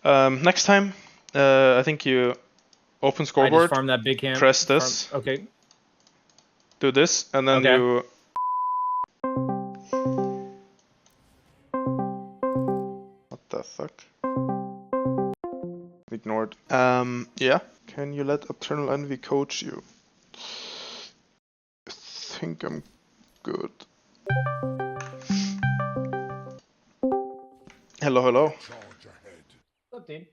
Next time, I think you open I just scoreboard, farm that big camp. press this, Okay. do this, and then Okay. you... What the fuck? Ignored. Yeah. Can you let Eternal Envy coach you? I think I'm good. Hello, hello. What's up, dude?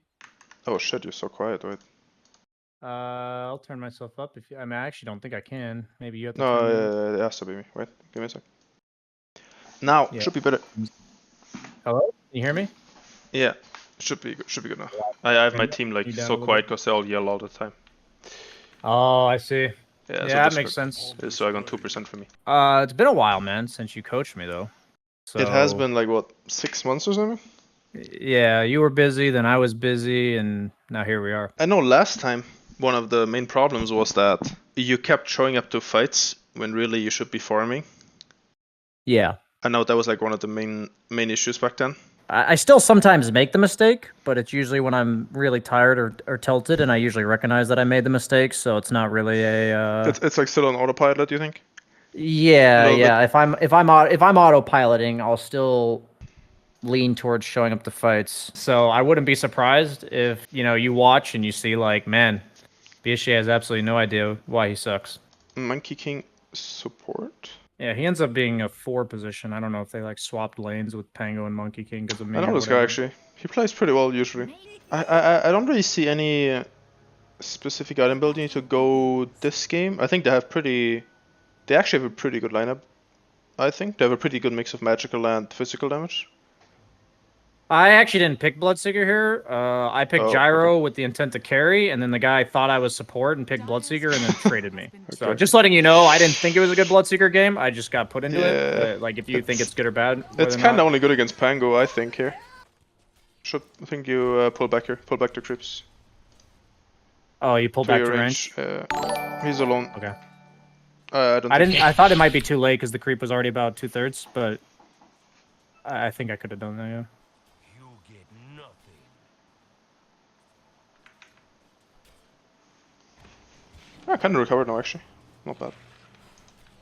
Oh shit, you're so quiet, wait. I'll turn myself up if you, I mean, I actually don't think I can. Maybe you have to No, turn me up. it has to be me. Wait, give me a sec. Now, Yeah. should be better. Hello? Can you hear me? Yeah, should be good now. I have my team like You down a so little quiet bit? because they all yell all the time. Oh, I see. Yeah, so that makes Discord sense. is so I got 2% for me. It's been a while, man, since you coached me, though. So, It has been like, what, 6 months or something? yeah, you were busy, then I was busy, and now here we are. I know last time one of the main problems was that you kept showing up to fights when really you should be farming. Yeah. I know that was like one of the main issues back then. I still sometimes make the mistake, but it's usually when I'm really tired or tilted, and I usually recognize that I made the mistake, so it's not really a. It's like still on autopilot, do you think? Yeah, Little yeah. If I'm autopiloting, I'll still lean towards showing up to fights. So I wouldn't be surprised if you watch and you see like, man, BSJ has absolutely no idea why he sucks. Monkey King support? Yeah, he ends up being a 4 position. I don't know if they like swapped lanes with Pango and Monkey King because of me I know or this guy whatever. actually. He plays pretty well usually. I don't really see any specific item build you need to go this game. I think they actually have a pretty good lineup. I think they have a pretty good mix of magical and physical damage. I actually didn't pick Bloodseeker here. I picked Gyro okay. with the intent to carry, and then the guy thought I was support and picked Bloodseeker and then traded me. So Okay. just letting you know, I didn't think it was a good Bloodseeker game. I just got put into Yeah, it. But like, if you think it's good or bad, it's whether or kind not. of only good against Pango, I think here. I think you pull back here. Pull back the creeps. Oh, you pulled To back your to range. range. He's alone. Okay. I don't. Think I thought it might be too late because the creep was already about 2/3, but I think I could have done that. Yeah. I kind of recovered now actually. Not bad.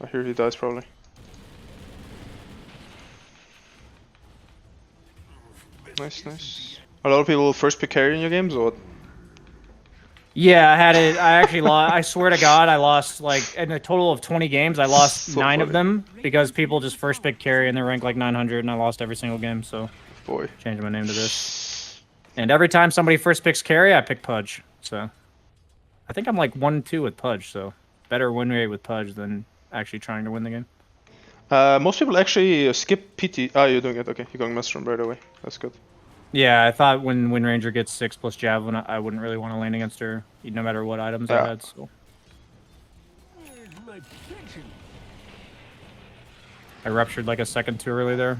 I hear he dies probably. Nice, nice. A lot of people first pick carry in your games, or what? Yeah, I had it. I actually lost. I swear to God, I lost like in a total of 20 games. I lost So 9 of funny. them because people just first pick carry and they're ranked like 900, and I lost every single game. So, Boy. changed my name to this. And every time somebody first picks carry, I pick Pudge. So, I think I'm like 1-2 with Pudge. So, better win rate with Pudge than actually trying to win the game. Most people actually skip PT. Ah, you're doing it. Okay, you're going Mushroom right away. That's good. Yeah, I thought when Wind Ranger gets 6 plus Javelin, I wouldn't really want to lane against her, no matter what items I had. So. I ruptured like a second too early there.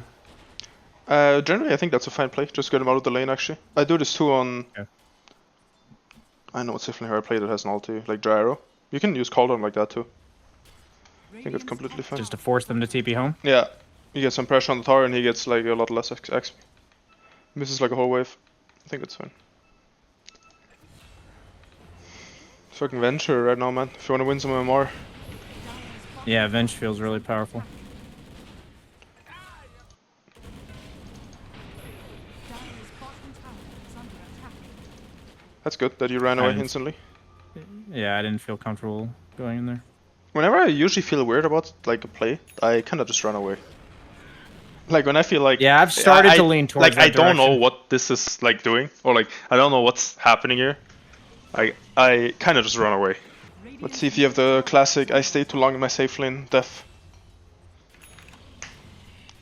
Generally, I think that's a fine play. Just get him out of the lane, actually. I do this too on... Okay. I know it's definitely hard play that has an ulti, like Gyro. You can use Cauldron like that too. I think it's completely fine. Just to force them to TP home? Yeah. You get some pressure on the tower and he gets like a lot less XP. Misses like a whole wave. I think it's fine. Fucking Venture right now, man. If you want to win some MMR. Yeah, Venge feels really powerful. That's good that you ran away instantly. Yeah, I didn't feel comfortable going in there. Whenever I usually feel weird about like a play, I kind of just run away. Like when I feel like yeah, I've started to lean towards like that I don't direction. know what this is like doing, or like I don't know what's happening here. I kind of just run away. Let's see if you have the classic I stay too long in my safe lane death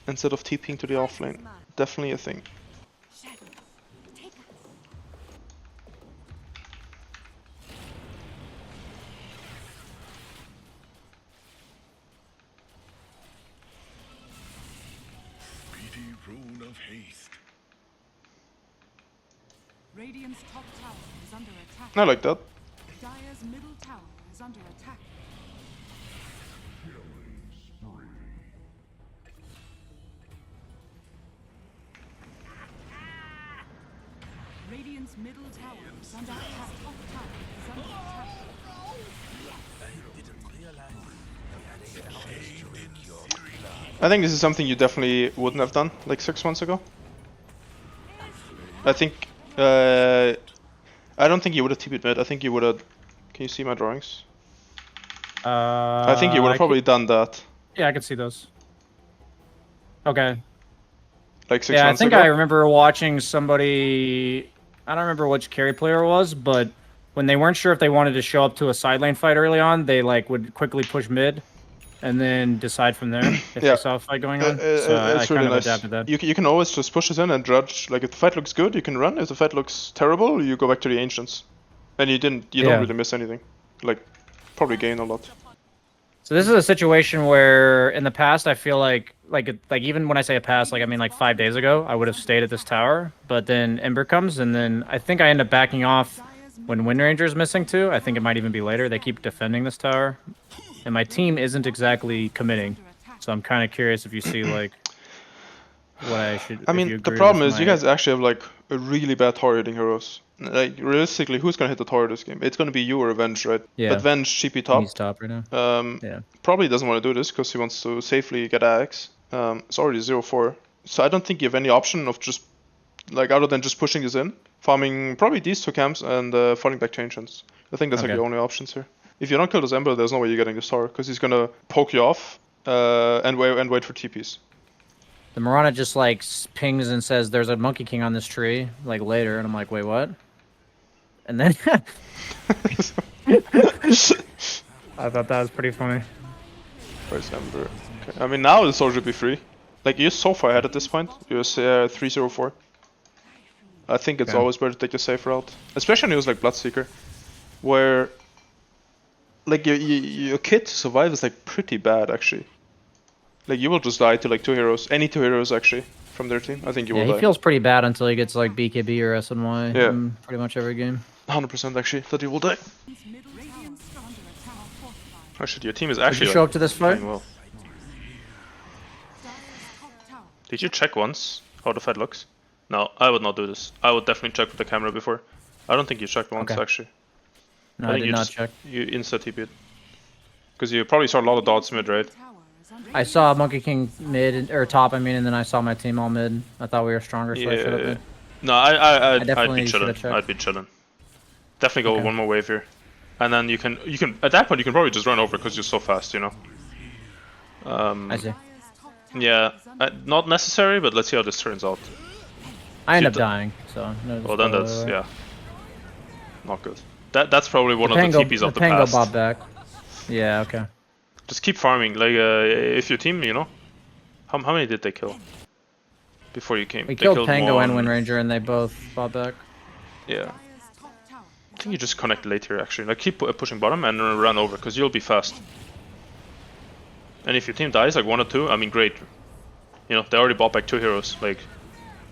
instead of TPing to the off lane. Definitely a thing. Rune of haste. Radiant's top tower is under attack. I like that. Dire's middle tower is under attack. Radiant's Radiant's middle tower is under attack. Top tower is under attack. I think this is something you definitely wouldn't have done like 6 months ago. I think, I don't think you would have TP'd mid. I think you would have. Can you see my drawings? I think you would have probably done that Yeah, I can see those. Okay. like 6 Yeah, I months think ago. I remember watching somebody. I don't remember which carry player it was, but when they weren't sure if they wanted to show up to a side lane fight early on, they like would quickly push mid, and then decide from there if Yeah. they saw a fight going on. So I It's kind really of nice. adapted that. You can always just push it in and judge. Like if the fight looks good, you can run. If the fight looks terrible, you go back to the ancients. And you don't Yeah. really miss anything. Like probably gain a lot. So this is a situation where in the past I feel like even when I say a past, like I mean like 5 days ago, I would have stayed at this tower, but then Ember comes and then I think I end up backing off when Wind Ranger's missing too. I think it might even be later. They keep defending this tower. And my team isn't exactly committing. So I'm kind of curious if you see like what I should I if you mean, the agree problem with is you my- guys actually have like a really bad tower hitting heroes. Like realistically, who's gonna hit the tower this game? It's gonna be you or Venge, right? Yeah. But Venge GP top. He's top right now. Yeah. Probably doesn't want to do this because he wants to safely get Axe. It's already 0-4. So I don't think you have any option of just, like, other than just pushing this in, farming probably these 2 camps and falling back to Ancients. I think that's like Okay. the only options here. If you don't kill this Ember, there's no way you're getting this tower because he's gonna poke you off and wait for TPs. The Mirana just like pings and says there's a Monkey King on this tree like later, and I'm like, wait, what? And then I thought that was pretty funny. Where's Ember? Okay. I mean, now the sword should be free. Like, you're so far ahead at this point. You're 3-0-4. I think it's Okay. always better to take a safe route. Especially when he was like Bloodseeker. Where, like, your kit to survive is like pretty bad, actually. Like, you will just die to like 2 heroes. Any 2 heroes, actually, from their team. I think you Yeah, will he die. feels pretty bad until he gets like BKB or SNY Yeah. in pretty much every game. 100% actually, that you will die. Middle tower is under attack. Fortified. Actually, your team is Did actually you show like, up to this fight? playing well. Dire's top tower. Did you check once how the fight looks? No, I would not do this. I would definitely check with the camera before. I don't think you checked once Okay. actually. No, I think did you not just- check. You insta TP it. Because you probably saw a lot of dots mid, right? Tower is under I saw Monkey King mid or top, I mean, and then I saw my team all mid. I thought we were stronger, so I showed up Yeah. mid. No, I'd definitely be should chilling. have checked. I'd be chilling. Definitely go Okay. one more wave here. And then you can at that point you can probably just run over because you're so fast, you know. I see. Dire's top tower Yeah, is under not necessary, but let's see how this turns out. I end You up d- dying, so no. Well, then that's yeah, not good. That's probably one of Pango, the TPs of the Pango past. bob back. Yeah, okay. Just keep farming. Like if your team, you know, how many did they kill before you came? We They killed Pango and one. Wind Ranger, and they both bob back. Yeah, Dire's top tower. I think you just connect late here actually. Like keep pushing bottom and run over because you'll be fast. And if your team dies like 1 or 2, I mean great. You know they already bought back 2 heroes. Like,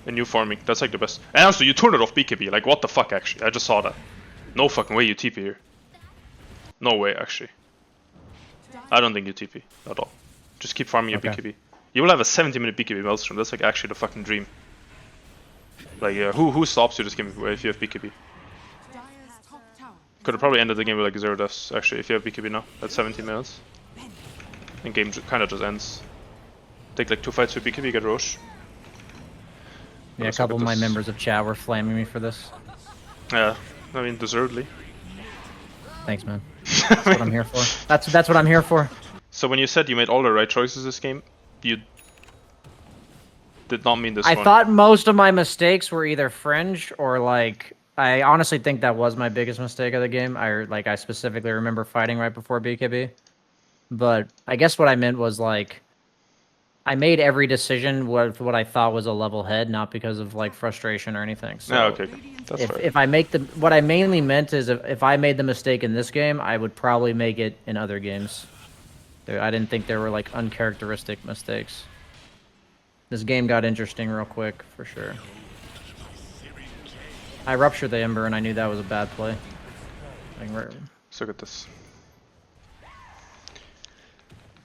and you farming, that's like the best. And also you turn it off BKB. Like what the fuck actually? I just saw that. No fucking way you TP here. No way actually. I don't think you TP at all. Just keep farming your Okay. BKB. You will have a 70-minute BKB Maelstrom. That's like actually the fucking dream. Like who stops you this game if you have BKB? Dire's top tower. Could have probably ended the game with like 0 deaths actually if you have BKB now at 17 minutes. And game kind of just ends. Take like 2 fights with BKB, get Roche. Yeah, a Let's look couple at of my this. members of chat were flaming me for this. Yeah, I mean deservedly. Thanks, man. That's what I'm here for. That's what I'm here for. So when you said you made all the right choices this game, you did not mean this I one. thought most of my mistakes were either fringe or like I honestly think that was my biggest mistake of the game. I specifically remember fighting right before BKB. But I guess what I meant was like I made every decision with what I thought was a level head, not because of like frustration or anything. So Yeah, okay, that's fair. if I make what I mainly meant is if I made the mistake in this game, I would probably make it in other games. I didn't think there were like uncharacteristic mistakes. This game got interesting real quick, for sure. I ruptured the Ember and I knew that was a bad play. Like, Let's look at this.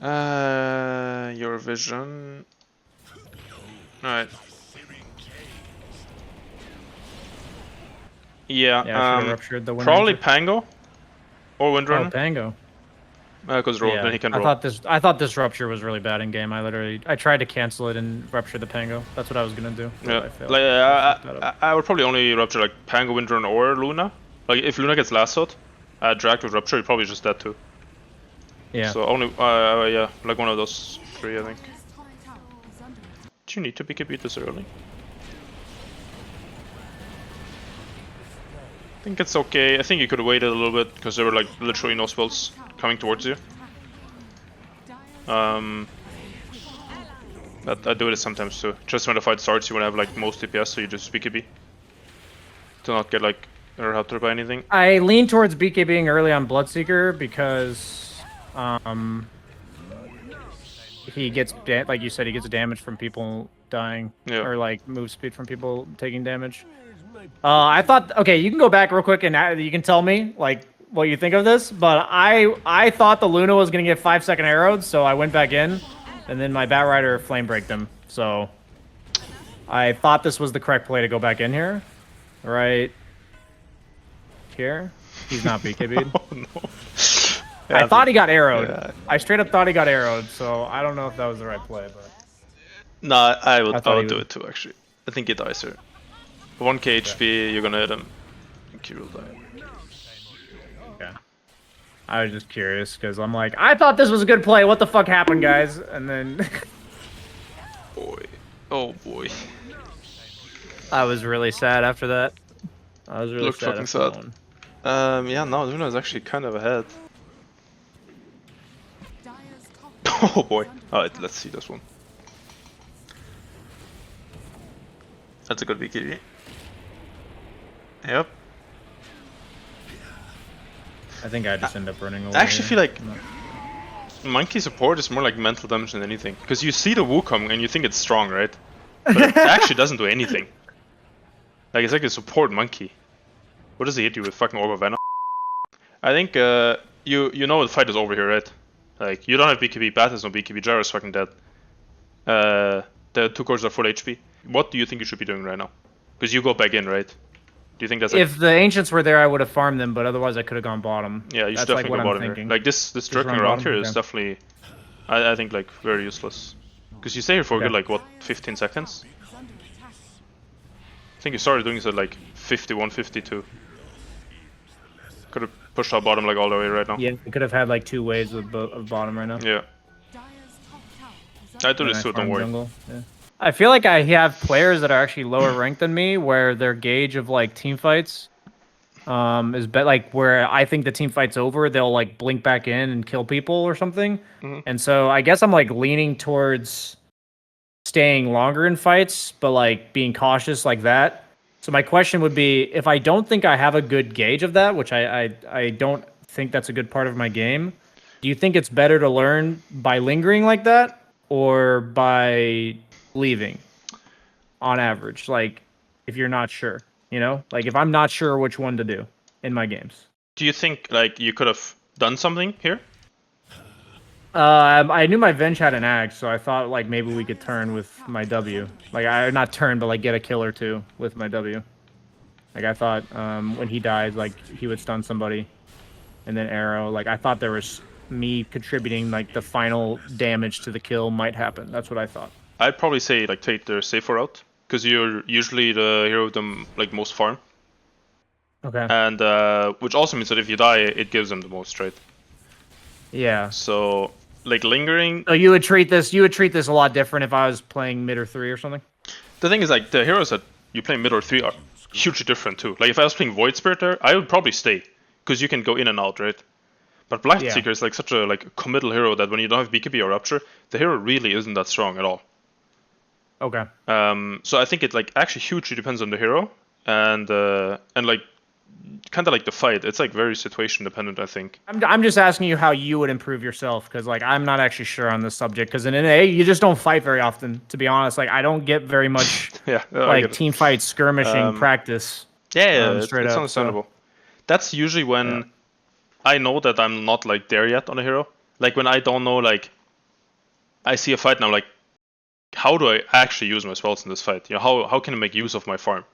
Your vision. Alright. Yeah, Yeah, I should have ruptured the wind probably ranger. Pango or Windrunner. Oh, Pango. Because roll, then he can I roll. thought this rupture was really bad in game. I tried to cancel it and rupture the Pango. That's what I was gonna do, but Yeah, I failed. like I fucked that up. I would probably only rupture like Pango, Windrunner, or Luna. Like if Luna gets lassoed, dragged with rupture, you're probably just dead too. Yeah. So only yeah, like one of those three, I think. His top tower is under attack. Do you need to BKB this early? I think it's okay. I think you could have waited a little bit because there were like literally no spells coming towards you. But I do it sometimes too. Just when the fight starts, you want to have like most DPS, so you just BKB to not get like interrupted by anything. I lean towards BKBing early on Bloodseeker because he gets like you said, he gets damage from people dying, Yeah. or like move speed from people taking damage. I thought, okay, you can go back real quick and you can tell me like what you think of this, but I thought the Luna was gonna get 5-second arrowed, so I went back in, and then my Batrider flame braked him. So I thought this was the correct play to go back in here, right here. He's not BKB'd. Oh no. I thought he got arrowed. Yeah. I straight up thought he got arrowed, so I don't know if that was the right play, but No, I would thought he do would- it too actually. I think he dies here. 1k HP, you're gonna hit him. I think he will die. yeah. I was just curious because I'm like, I thought this was a good play. What the fuck happened, guys? And then Boy. Oh boy. I was really sad after that. I was really Looked sad. fucking After that sad. one. Yeah, no, Luna is actually kind of ahead. Dire's top Oh boy. Alright, let's see this one. That's a good BKB. Yep. I think I just end up running away. I actually feel here. like monkey support is more like mental damage than anything. Because you see the Wukong and you think it's strong, right? But it actually doesn't do anything. Like, it's like a support monkey. What does he hit you with? Fucking Orb of Venom? I think, you know the fight is over here, right? Like, you don't have BKB, Bat has no BKB, Gyro is fucking dead. The two cores are full HP. What do you think you should be doing right now? Because you go back in, right? Do you think that's like... If the ancients were there, I would have farmed them, but otherwise I could have gone bottom. Yeah, you should That's definitely like what go I'm bottom here. thinking. Like, this jerking run around bottom? here is Okay. definitely... I think, like, very useless. Because you stay here for a Okay. good, like, what, 15 seconds? is under attack. I think you started doing this at, like, 51, 52. Could have pushed our bottom, like, all the way right now. Yeah, we could have had like 2 waves of bottom right now. Yeah. Dire's top tower is I under do this too, don't Farm worry. jungle, yeah. I feel like I have players that are actually lower ranked than me, where their gauge of like team fights is like where I think the team fight's over, they'll like blink back in and kill people or something. Mhm. And so I guess I'm like leaning towards staying longer in fights, but like being cautious like that. So my question would be, if I don't think I have a good gauge of that, which I don't think that's a good part of my game, do you think it's better to learn by lingering like that or by leaving on average? Like if you're not sure, you know, like if I'm not sure which one to do in my games. Do you think, like, you could have done something here? I knew my Venge had an Ag, so I thought like maybe we could turn with my W. Like I not turn, but like get a kill or two with my W. Like I thought when he died, like he would stun somebody, and then arrow. Like I thought there was me contributing like the final damage to the kill might happen. That's what I thought. I'd probably say, like, take the safer route. Because you're usually the hero with the, like, most farm. Okay. And, which also means that if you die, it gives them the most, right? Yeah. So, like, lingering... So you would treat this a lot different if I was playing mid or 3 or something. The thing is, like, the heroes that you play mid or 3 are hugely different too. Like, if I was playing Void Spirit there, I would probably stay. Because you can go in and out, right? But Blightseeker Yeah. is like such a like committal hero that when you don't have BKB or Rupture, the hero really isn't that strong at all. Okay. So I think it like actually hugely depends on the hero and like kind of like the fight. It's like very situation dependent, I think. I'm just asking you how you would improve yourself, because like I'm not actually sure on this subject, because in NA you just don't fight very often, to be honest. Like I don't get very much Yeah, I like get it. team fight skirmishing practice. Yeah, it's straight up, so- understandable. That's usually when Yeah. I know that I'm not like there yet on a hero. Like when I don't know, like I see a fight and I'm like, how do I actually use my spells in this fight? You know, how can I make use of my farm?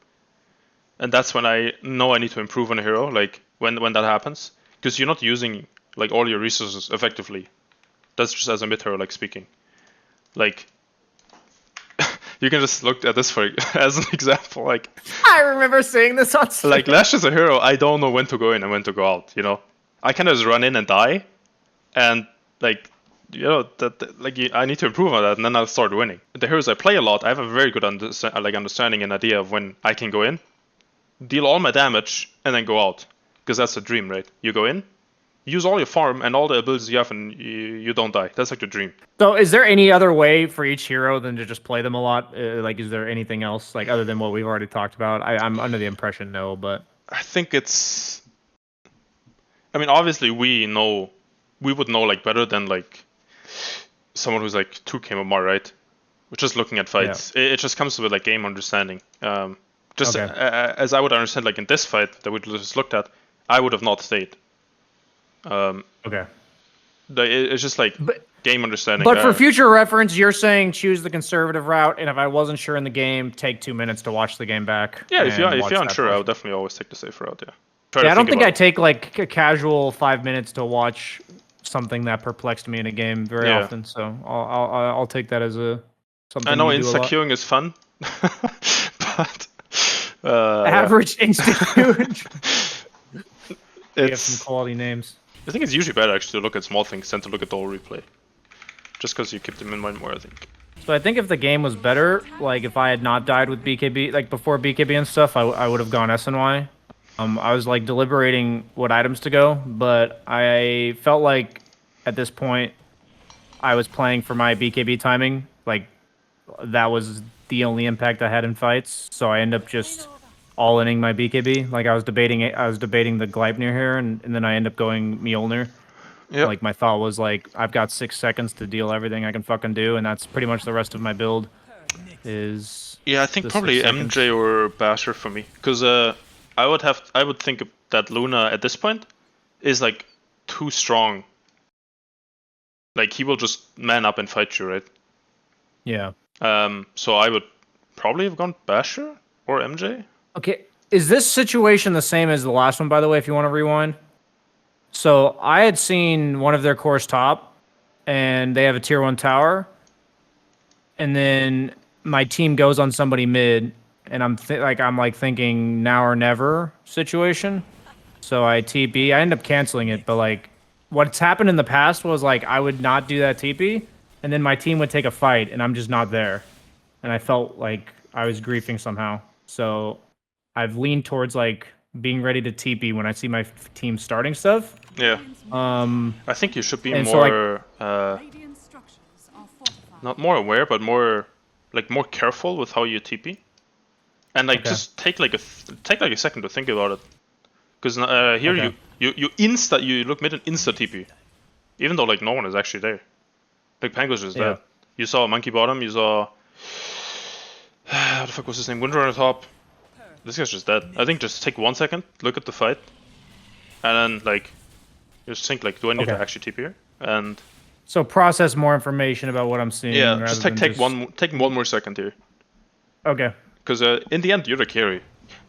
and that's when I know I need to improve on a hero. Like when that happens, because you're not using like all your resources effectively. That's just as a mid hero, like speaking. Like you can just look at this for as an example. Like I remember seeing this on stream. like Lash is a hero. I don't know when to go in and when to go out. You know, I kind of just run in and die, and like I need to improve on that, and then I'll start winning. The heroes I play a lot, I have a very good understanding and idea of when I can go in, deal all my damage, and then go out. Because that's the dream, right? You go in, use all your farm and all the abilities you have, and you don't die. That's like the dream. So, is there any other way for each hero than to just play them a lot? Like, is there anything else, like, other than what we've already talked about? I'm under the impression no, but I think it's. I mean, obviously, we would know like better than like someone who's like 2K more, right? We're just looking at fights. Yeah. It just comes with like game understanding. Just Okay. As I would understand, like in this fight that we just looked at, I would have not stayed. Okay. It's just like game understanding. But for future reference, you're saying choose the conservative route, and if I wasn't sure in the game, take 2 minutes to watch the game back. Yeah, if you're watch that unsure, I portion. would definitely always take the safe route. Yeah. Yeah, I don't think I take like a casual 5 minutes to watch something that perplexed me in a game very often. So I'll take that as a something. I know you do insta queuing is fun, but average insta queuing. We have it's some quality names. I think it's usually better actually to look at small things than to look at the whole replay, just because you keep them in mind more. I think. So I think if the game was better, like if I had not died with BKB, like before BKB and stuff, I would have gone SNY. I was like deliberating what items to go, but I felt like at this point I was playing for my BKB timing. Like that was the only impact I had in fights, so I ended up just all-inning my BKB. Like I was debating the Gleipnir here, and then I end up going Mjolnir. Yeah. Like my thought was like I've got 6 seconds to deal everything I can fucking do, and that's pretty much the rest of my build. Yeah, I think probably MJ or Basher for me, because I would think that Luna at this point is like too strong. Like he will just man up and fight you, right? Yeah. So I would probably have gone Basher or MJ. Okay, is this situation the same as the last one, by the way, if you want to rewind? So I had seen one of their cores top, and they have a tier 1 tower, and then my team goes on somebody mid, and I'm thinking now or never situation. So I TP. I end up canceling it, but like what's happened in the past was like I would not do that TP, and then my team would take a fight, and I'm just not there, and I felt like I was griefing somehow. So I've leaned towards like being ready to TP when I see my team starting stuff. Yeah. I think you should be and more so, not more aware, but more careful with how you TP, and like just take like a second to think about it, because here you look mid and insta TP, even though like no one is actually there. Like Pango's just dead. You saw Monkey bottom. You saw what the fuck was his name? Winter on the top. This guy's just dead. I think just take 1 second, look at the fight, and then like just think like, do I need to actually TP here? And so process more information about what I'm seeing. Yeah, just take one more second here. Okay. Because in the end, you're the carry.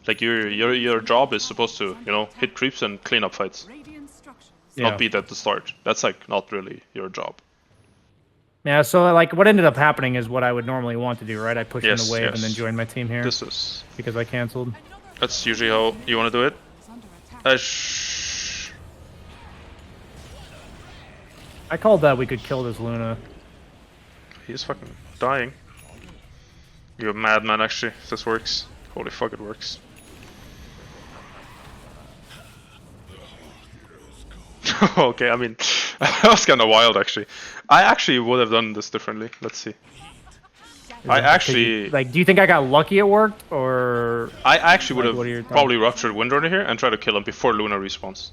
Like your job is supposed to hit creeps and clean up fights. Not beat at the start. That's like not really your job. Yeah, so like what ended up happening is what I would normally want to do, right? I push in the wave and then join my team here. This is because I canceled. That's usually how you want to do it. I called that we could kill this Luna. He's fucking dying. You're a madman, actually, if this works. Holy fuck, it works. Okay, I mean, that was kind of wild, actually. I actually would have done this differently. Let's see. I actually... Like, do you think I got lucky it worked, or... I actually would have probably ruptured Windrunner here and tried to kill him before Luna respawns.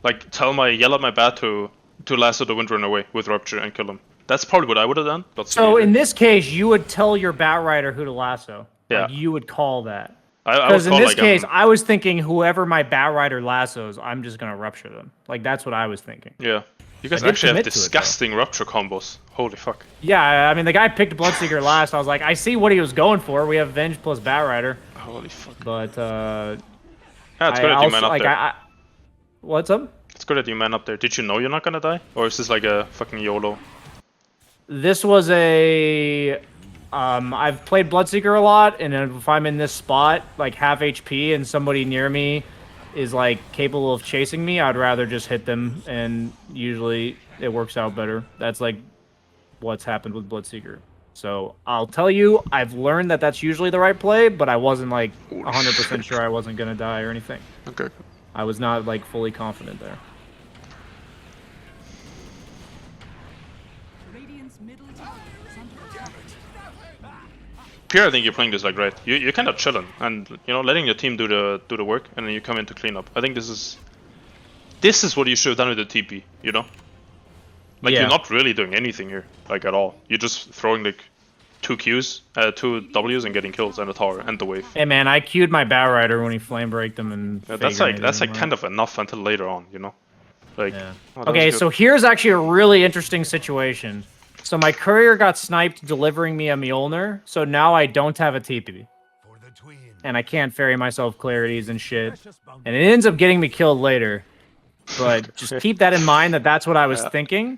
Like, yell at my bat to lasso the Windrunner away with Rupture and kill him. That's probably what I would have done. So in this case, you would tell your Bat Rider who to lasso. Yeah. Like, you would call that. Because in this case, I was thinking whoever my Bat Rider lassos, I'm just going to Rupture them. Like, that's what I was thinking. Yeah. You guys actually have disgusting Rupture combos. Holy fuck. Yeah, I mean, the guy picked Bloodseeker last. I was like, I see what he was going for. We have Venge plus Bat Rider. Holy fuck. But Yeah, it's good that you man up there. What's up? It's good that you man up there. Did you know you're not gonna die? Or is this like a fucking YOLO? This was a I've played Bloodseeker a lot, and if I'm in this spot, like half HP, and somebody near me is like capable of chasing me, I'd rather just hit them, and usually it works out better. That's like what's happened with Bloodseeker. So I'll tell you, I've learned that that's usually the right play, but I wasn't like 100% sure I wasn't gonna die or anything. Okay. I was not like fully confident there. Radiant's middle tower is under attack. Here, I think you're playing this like right. You're kind of chilling and letting your team do the work, and then you come in to clean up. I think this is what you should have done with the TP. Like Yeah. you're not really doing anything here, like at all. You're just throwing like 2 Qs, 2 Ws, and getting kills and the tower and the wave. Hey man, I queued my Bow Rider when he flame braked him and. Yeah, that's like kind of enough until later on, Like. Yeah. Oh, that Okay, was good. so here's actually a really interesting situation. So my courier got sniped delivering me a Mjolnir, so now I don't have a TP. And I can't ferry myself clarities and shit. And it ends up getting me killed later. But just keep that in mind that that's what I was thinking.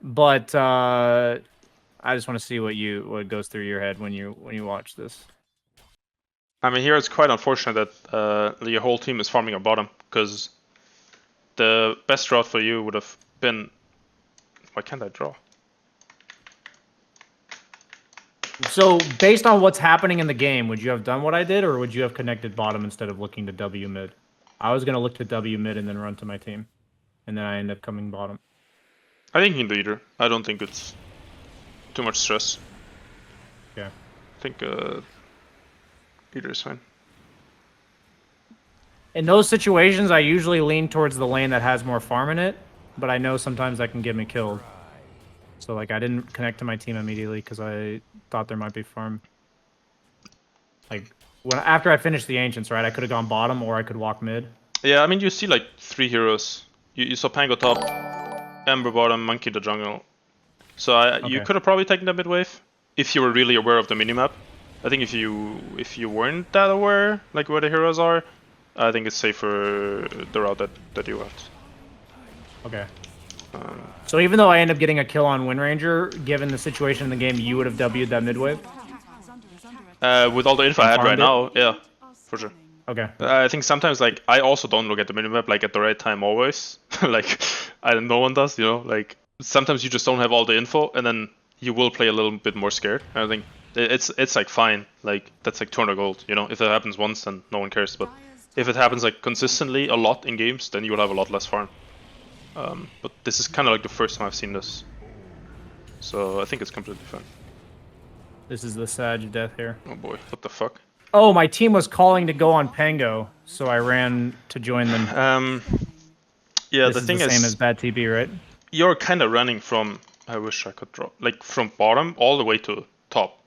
But I just want to see what goes through your head when you watch this. I mean, here it's quite unfortunate that your whole team is farming on bottom, because the best route for you would have been. Why can't I draw? So based on what's happening in the game, would you have done what I did, or would you have connected bottom instead of looking to W mid? I was gonna look to W mid and then run to my team, and then I end up coming bottom. I think you can do either. I don't think it's too much stress. Okay. I think either is fine. In those situations, I usually lean towards the lane that has more farm in it, but I know sometimes that can get me killed. So like I didn't connect to my team immediately because I thought there might be farm. Like after I finished the Ancients, right, I could have gone bottom or I could walk mid. Yeah, I mean, you see like 3 heroes. You saw Pango top, Ember bottom, Monkey the jungle. So you could have probably taken the mid wave if you were really aware of the minimap. I think if you weren't that aware, like where the heroes are, I think it's safer the route that you went. Okay. So even though I end up getting a kill on Wind Ranger, given the situation in the game, you would have W'd that mid wave? With all the info I had right now, yeah, for sure. Okay. I think sometimes like I also don't look at the minimap like at the right time always. Like no one does, Like sometimes you just don't have all the info, and then you will play a little bit more scared. I think it's like fine. Like that's like 200 gold. If it happens once, then no one cares. But if it happens like consistently a lot in games, then you will have a lot less farm. But this is kind of like the first time I've seen this, so I think it's completely fine. This is the Sag death here. Oh boy, what the fuck? Oh, my team was calling to go on Pango, so I ran to join them. Yeah, This the thing the is, same as bad TP, right? you're kind of running from. I wish I could draw like from bottom all the way to top.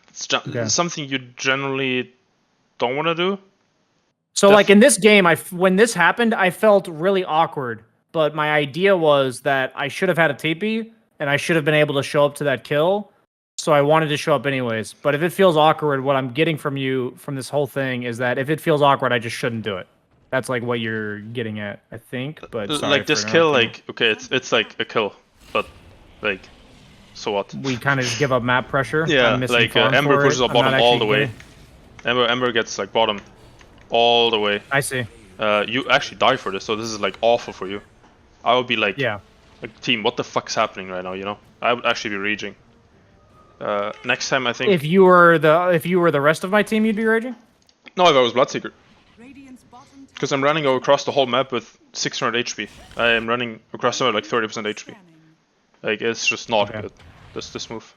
It's something you generally don't want to do. So like in this game, when this happened, I felt really awkward. But my idea was that I should have had a TP, and I should have been able to show up to that kill. So I wanted to show up anyways. But if it feels awkward, what I'm getting from you, from this whole thing, is that if it feels awkward, I just shouldn't do it. That's like what you're getting at, I think. But sorry like this kill, like okay, it's like a kill, but like, so what? We kind of just give up map pressure. Yeah, I'm like Ember pushes up bottom all the way. Ember gets like bottom all the way. I see. You actually die for this, so this is like awful for you. I would be like, yeah, like team, what the fuck's happening right now? I would actually be raging. Next time I think. If you were the rest of my team, you'd be raging. No, if I was Bloodseeker. Because I'm running across the whole map with 600 HP. I am running across the map like 30% HP. Like it's just not good. This move.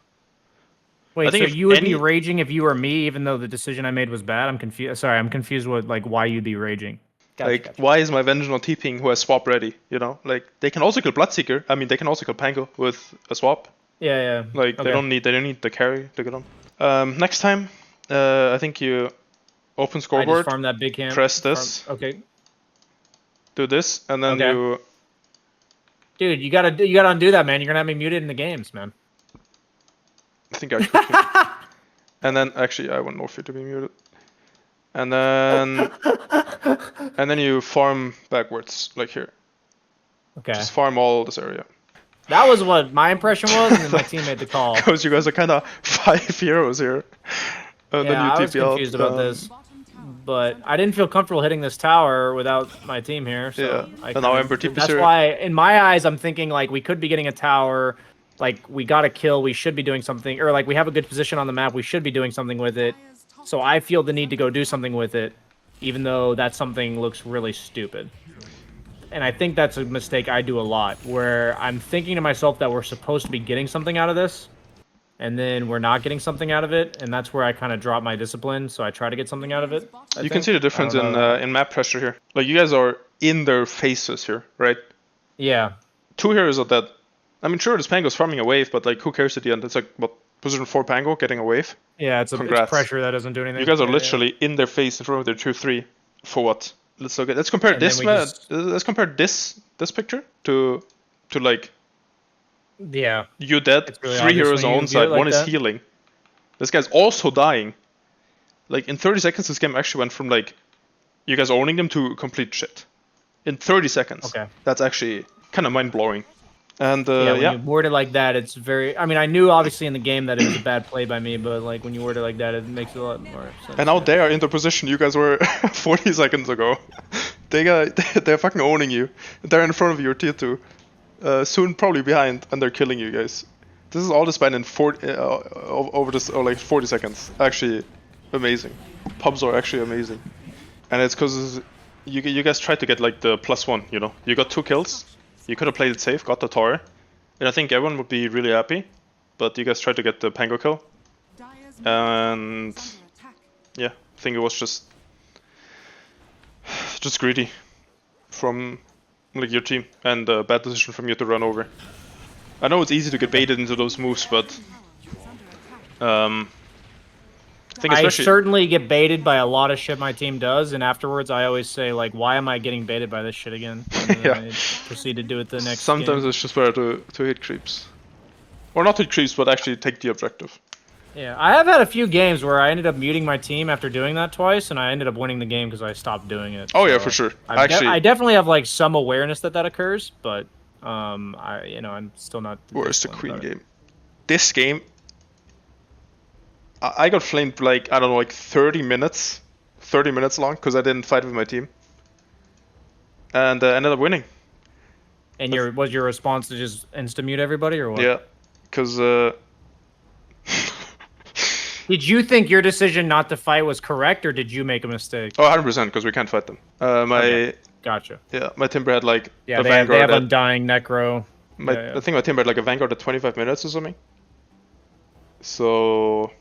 Wait, so you would be raging if you were me, even though the decision I made was bad? I'm confused. Sorry, I'm confused with like why you'd be raging. Gotcha. Why is my Vengeance not TPing who has swap ready? Like they can also kill Bloodseeker. I mean, they can also kill Pango with a swap. Yeah. Like they don't need the carry to get on. Next time, I think you open scoreboard. I just farm that big camp. Press this. Okay. Do this, and then you. Dude, you gotta undo that, man. You're gonna have me muted in the games, man. I think I should. And then actually, I want Northfield to be muted. and then you farm backwards, like here. Okay. Just farm all this area. That was what my impression was, and then my team made the call. Because you guys are kind of 5 heroes here. And then you Yeah, I was TP out. confused about this, but I didn't feel comfortable hitting this tower without my team here. So Yeah, I and now kinda- Ember TPs That's here. why, in my eyes, I'm thinking like we could be getting a tower, like we got a kill, we should be doing something, or like we have a good position on the map, we should be doing something with it. So I feel the need to go do something with it, even though that something looks really stupid. And I think that's a mistake I do a lot, where I'm thinking to myself that we're supposed to be getting something out of this, and then we're not getting something out of it, and that's where I kind of drop my discipline, so I try to get something out of it. You can see the difference in map pressure here. Like, you guys are in their faces here, right? Yeah. 2 heroes are dead. I mean, sure, this Pango's farming a wave, but like, who cares at the end? It's like, what, position 4 Pango getting a wave? Yeah, it's Congrats. pressure that doesn't do anything. You guys are Yeah, literally in their face in front of their 2-3. For what? Let's look at. Let's compare And then this. we just- Let's compare this picture to like Yeah. you dead, It's really 3 obvious heroes when on you one view it side, like one is that. healing. This guy's also dying. Like, in 30 seconds, this game actually went from like you guys owning them to complete shit. In 30 seconds. Okay. That's actually kind of mind blowing. And Yeah, when yeah. you word it like that, it's very... I mean, I knew obviously in the game that it was a bad play by me, but like when you word it like that, it makes it a lot more sense. And now they are in the position you guys were 40 seconds ago. They're fucking owning you. They're in front of your tier 2. Soon probably behind, and they're killing you guys. This is all despite in 40, over this, or like 40 seconds. Actually, amazing. Pubs are actually amazing. And it's because you guys tried to get like the +1, you know. You got 2 kills. You could have played it safe, got the tower. And I think everyone would be really happy. But you guys tried to get the Pango kill. And yeah, I think it was just greedy from like your team, and a bad decision from you to run over. I know it's easy to get baited into those moves, but I think I especially certainly get baited by a lot of shit my team does, and afterwards I always say, like, why am I getting baited by this shit again? And then Yeah. I proceed to do it the next sometimes game. it's just better to hit creeps. Or not hit creeps, but actually take the objective. Yeah, I have had a few games where I ended up muting my team after doing that twice, and I ended up winning the game because I stopped doing it. Oh yeah, So for sure. I Actually, definitely have like some awareness that that occurs, but I'm still not. where's the disciplined queen about it. game? This game, I got flamed like, I don't know, like 30 minutes long, because I didn't fight with my team. And ended up winning. And was your response to just insta mute everybody or what? Yeah, because Did you think your decision not to fight was correct, or did you make a mistake? oh, 100%, because we can't fight them. Okay. Gotcha. Yeah, my Timber had like Yeah, a they have Vanguard. Undying Necro. I Yeah. think my Timber had like a Vanguard at 25 minutes or something. So,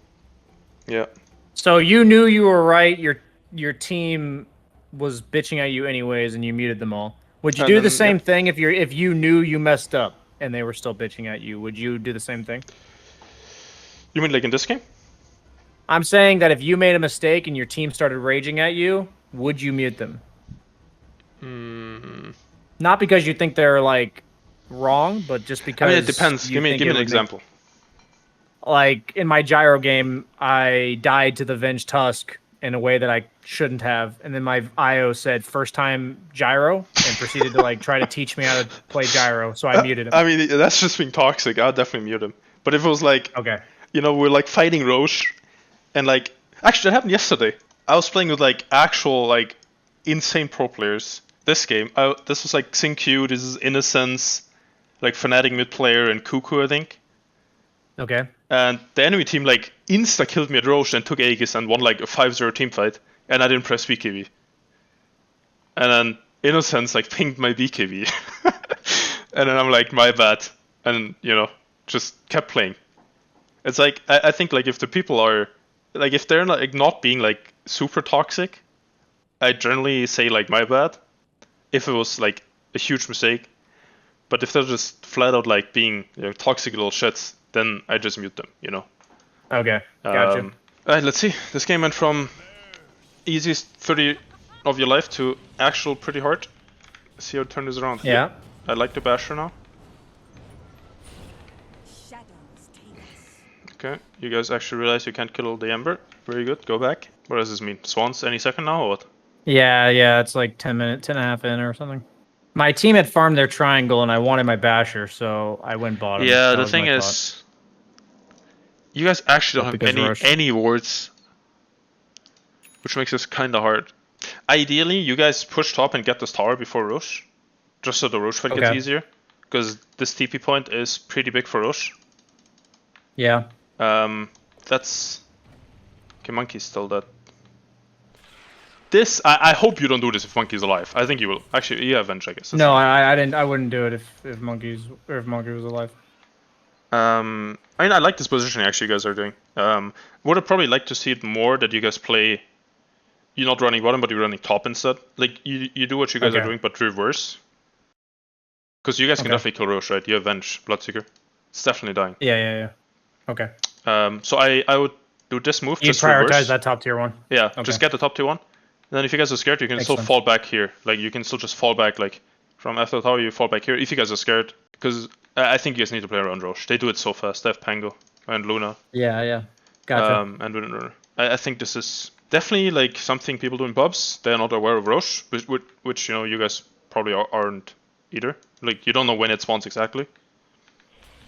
yeah. So you knew you were right. Your team was bitching at you anyways, and you muted them all. Would you And do then, the same yeah. thing if you knew you messed up and they were still bitching at you? Would you do the same thing? You mean like in this game? I'm saying that if you made a mistake and your team started raging at you, would you mute them? Not because you think they're like wrong, but just because. I mean, it depends. you Give me think it an would make- example. Like in my gyro game, I died to the Venge Tusk in a way that I shouldn't have, and then my IO said first time gyro and proceeded to like try to teach me how to play gyro, so I muted him. I mean, that's just being toxic. I'll definitely mute him. But if it was like, Okay. you know, we're like fighting Roche, and like, actually, that happened yesterday. I was playing with like actual like insane pro players. This game, this was like SingQ, this is Innocence, like Fnatic mid player, and Cuckoo, I think. Okay. And the enemy team like insta killed me at Roche and took Aegis and won like a 5-0 team fight, and I didn't press BKB. And then Innocence like pinged my BKB, and then I'm like, my bad, and you know, just kept playing. It's like I think like if the people are like, if they're not being like super toxic, I generally say like my bad if it was like a huge mistake. But if they're just flat out like being, you know, toxic little shits, then I just mute them, you know. Okay. Gotcha. Alright, let's see. This game went from easiest 30 of your life to actual pretty hard. Let's see how it turn this around. Yeah. I like the Basher now. Shadows take us. Okay, you guys actually realize you can't kill the Ember. Very good, go back. What does this mean? Swans any second now or what? Yeah, it's like 10 minutes, 10 and a half in or something. My team had farmed their triangle, and I wanted my basher, so I went bottom. Yeah, That the was thing my is, you guys actually But don't have because any wards, which makes this kind of hard. Ideally, you guys push top and get this tower before Rosh, just so the Rosh fight gets Okay. easier, because this TP point is pretty big for Rosh. Yeah. That's okay. Monkey's still dead. This I hope you don't do this if Monkey's alive. I think you will. Actually, yeah, avenge, I guess. That's No, fine. I didn't. I wouldn't do it if Monkey was alive. I mean, I like this positioning actually you guys are doing. Would have probably liked to see it more that you guys play. You're not running bottom, but you're running top instead. Like you do what you guys are Okay. doing, but reverse. Because you guys can Okay. definitely kill Roche, right? You avenge Bloodseeker. It's definitely dying. Yeah. Okay. So I would do this move, You just prioritize reverse. that top tier one. Yeah, Okay. just get the top tier one. And then if you guys are scared, you can Makes still sense. fall back here. Like you can still just fall back, like from after the tower, you fall back here. If you guys are scared, because I think you guys need to play around Roche. They do it so fast. They have Pango and Luna. Yeah. Gotcha. And Runner. I think this is definitely like something people do in pubs. They're not aware of Roche, which you know you guys probably aren't either. Like you don't know when it spawns exactly.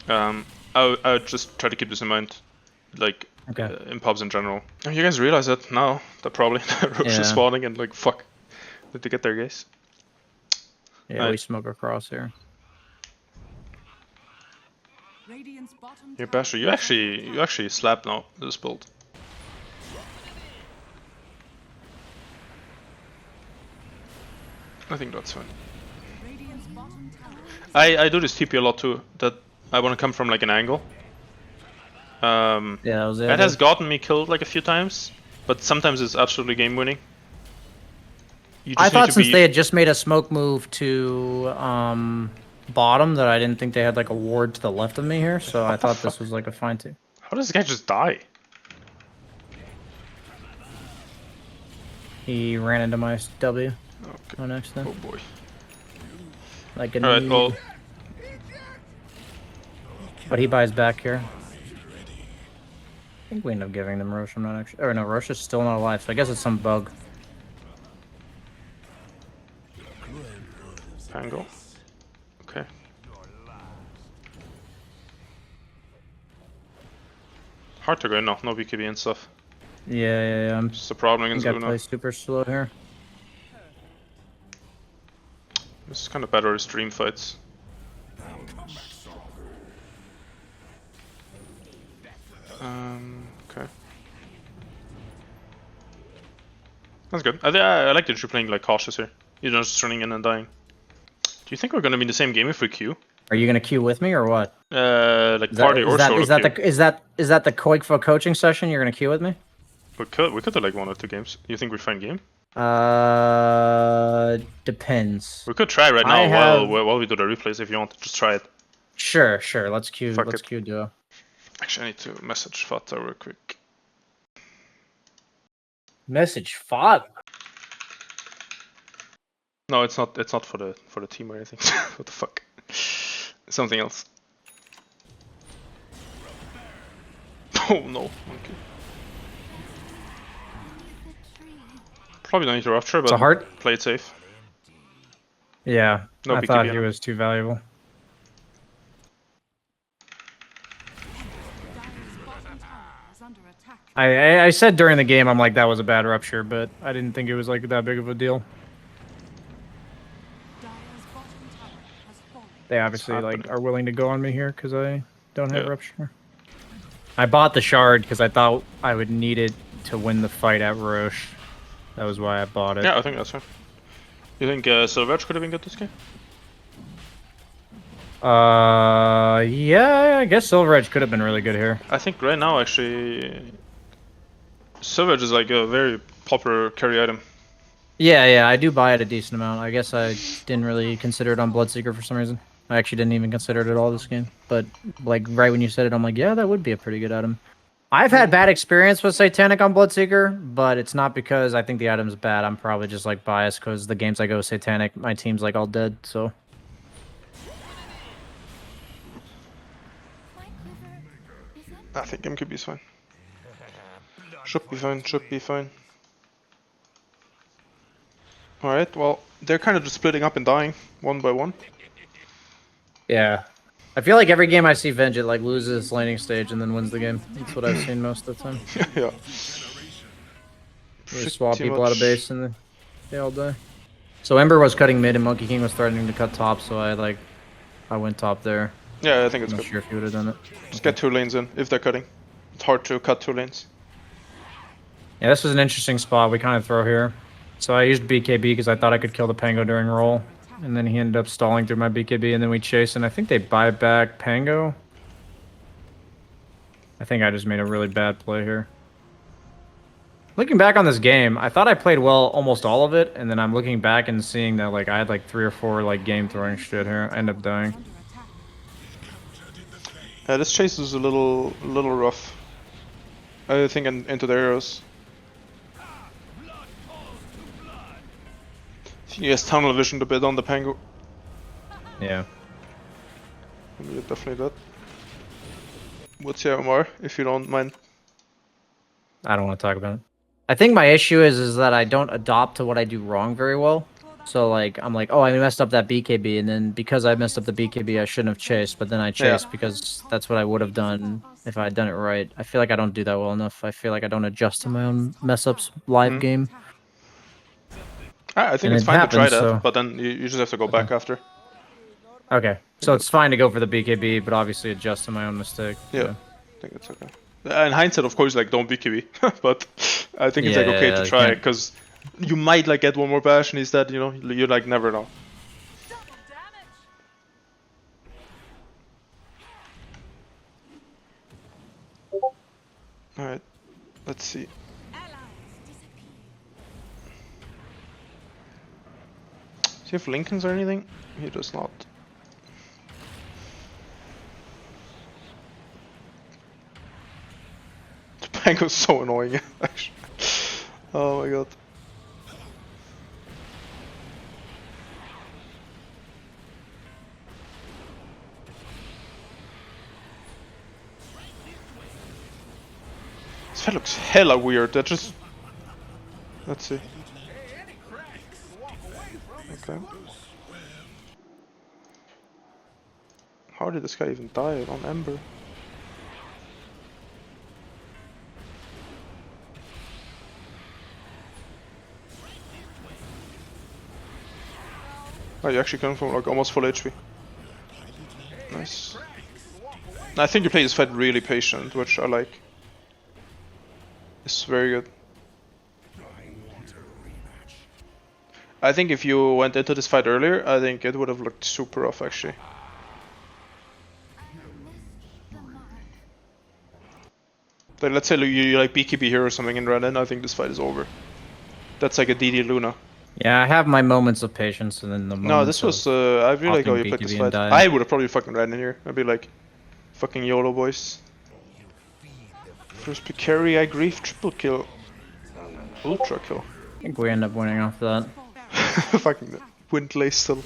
I would just try to keep this in mind, like Okay. in pubs in general. You guys realize that now that probably Roche Yeah. is spawning and like fuck, need to get there, guys. Yeah, we smoke across here. Radiant's bottom Your tower Basher, is you under actually slap now this build. I think that's fine. Radiant's bottom tower is I do this TP a lot too. That I want to come from like an angle. Yeah, that was it. It has gotten me killed like a few times, but sometimes it's absolutely game winning. You I just need thought to since be- they had just made a smoke move to bottom that I didn't think they had like a ward to the left of me here, so I thought this was like a fine too. How does this guy just die? He ran into my W. Okay. Oh, next then. Oh boy. Like a Alright, noob. well, But he buys back here. I think we end up giving them Roche. I'm not actually. Or no, Roche is still not alive, so I guess it's some bug. Pango. Okay. Hard to go in now, no BKB and stuff. Yeah. I'm. It's a problem I against think I Luna. play super slow here. This is kind of better as stream fights. Okay. That's good. I like that you're playing like cautious here. You're not just running in and dying. Do you think we're gonna be in the same game if we queue? Are you gonna queue with me or what? Like Is party or solo is that queue? is that the Qojqva coaching session? You're gonna queue with me? We could do like 1 or 2 games. You think we find game? Depends. We could try right I now have- while we do the replays if you want. Just try it. Sure. Let's queue. Fuck Let's it. queue duo. Actually, I need to message Fata real quick. Message fought. No, it's not. It's not for the team or anything. What the fuck? Something else. Oh no, monkey. Probably don't need to rupture, but It's a heart. play it safe. Yeah. No I BKB thought on he him. was too valuable. Dire's bottom tower is under attack. I said during the game I'm like that was a bad rupture, but I didn't think it was like that big of a deal. Dire's bottom tower has fallen. They obviously like happening. are willing to go on me here because I don't have Yeah. rupture. I bought the shard because I thought I would need it to win the fight at Roche. That was why I bought it. Yeah, I think that's fine. You think Silverage could have been good this game? Yeah, I guess Silver Edge could have been really good here. I think right now actually, Silverage is like a very popular carry item. Yeah, I do buy it a decent amount. I guess I didn't really consider it on Bloodseeker for some reason. I actually didn't even consider it at all this game. But like right when you said it, I'm like, yeah, that would be a pretty good item. I've had bad experience with Satanic on Bloodseeker, but it's not because I think the item's bad. I'm probably just like biased because the games I go Satanic, my team's like all dead. So My quiver is empty. I think MKB is fine. Should be fine, should be fine. Alright, well, they're kind of just splitting up and dying, one by one. Yeah. I feel like every game I see Venge, it like loses laning stage and then wins the game. That's what I've seen most of the time. Yeah. They just swap Pretty people out of much. base and they all die. So Ember was cutting mid and Monkey King was threatening to cut top, so I went top there. Yeah, I think it's I'm not good. sure if you would have done it. Just get 2 lanes in, if they're cutting. It's hard to cut 2 lanes. Yeah, this was an interesting spot we kind of throw here. So I used BKB because I thought I could kill the Pango during roll. And then he ended up stalling through my BKB, and then we chase, and I think they buy back Pango. I think I just made a really bad play here. Looking back on this game, I thought I played well almost all of it, and then I'm looking back and seeing that like I had like 3 or 4 like game throwing shit here. I end up dying. This chase is a little rough. I think into their arrows. He has tunnel vision a bit on the Pango. Yeah. Yeah, definitely that. What's your MR, if you don't mind? I don't want to talk about it. I think my issue is that I don't adopt to what I do wrong very well. So like I'm like, oh, I messed up that BKB, and then because I messed up the BKB, I shouldn't have chased, but then I chased because that's what I would have done if I had done it right. I feel like I don't do that well enough. I feel like I don't adjust to my own mess ups live game. I think And it's it fine to try happens, that, so- but then you just have to go back after. Okay, so it's fine to go for the BKB, but obviously adjust to my own mistake. Yeah, I think it's okay. In hindsight, of course, like don't BKB, but I think it's like Yeah, okay yeah, to you try can't- because you might like get one more bash and he's dead. You know, you like never know. All right, let's see. Does he have Lincolns or anything? He does not. The Pango's so annoying, actually. Oh my god. This fight looks hella weird. That just. Let's see. Okay. How did this guy even die on Ember? Oh, you actually come from like almost full HP. Nice. I think you play this fight really patient, which I like. It's very good. I think if you went into this fight earlier, I think it would have looked super rough actually. Like, let's say you like BKB here or something and run in, I think this fight is over. That's like a DD Luna. Yeah, I have my moments of patience and then the No, this was, I really like how you played this fight. I would have probably fucking ran in here. I'd be like, fucking YOLO boys. First pick carry, I grief, triple kill. Ultra kill. I think we end up winning off that. Fucking windlace still.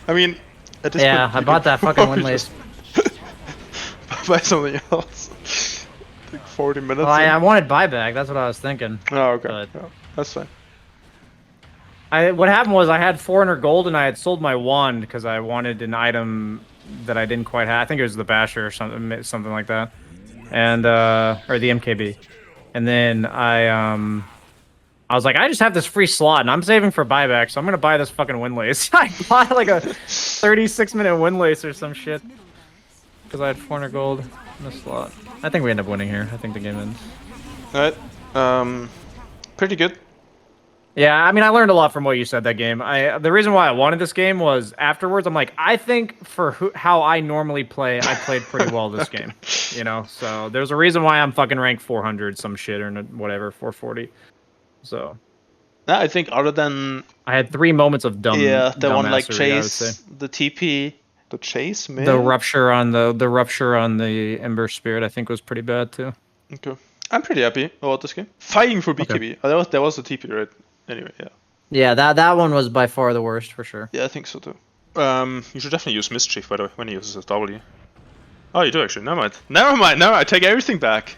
I mean, at this Yeah, point, I you bought could that fucking probably windlace. just buy something else. Like 40 minutes. Well, I wanted buyback, that's what I was thinking. Oh, okay. but- Yeah, that's fine. What happened was I had 400 gold and I had sold my wand because I wanted an item that I didn't quite have. I think it was the Basher or something like that, and or the MKB. And then I was like, I just have this free slot and I'm saving for buyback, so I'm gonna buy this fucking windlace. I bought like a 36-minute windlace or some shit because I had 400 gold in the slot. I think we end up winning here. I think the game ends. Alright. Pretty good. Yeah, I mean, I learned a lot from what you said that game. The reason why I wanted this game was afterwards, I'm like, I think for how I normally play, I played pretty well this game. You know, so there's a reason why I'm fucking ranked 400 some shit or whatever, 440. So I think other than I had 3 moments of dumb. the one like dumbassery, I would say. chase, the TP, the chase, man. The rupture on the rupture on the Ember Spirit, I think was pretty bad too. Okay, I'm pretty happy about this game. Fighting for BKB. Okay. That was the TP, right? Anyway, yeah. Yeah, that one was by far the worst for sure. Yeah, I think so too. You should definitely use Mischief by the way when he uses his W. Oh, you do actually. Never mind. Never mind. No, I take everything back.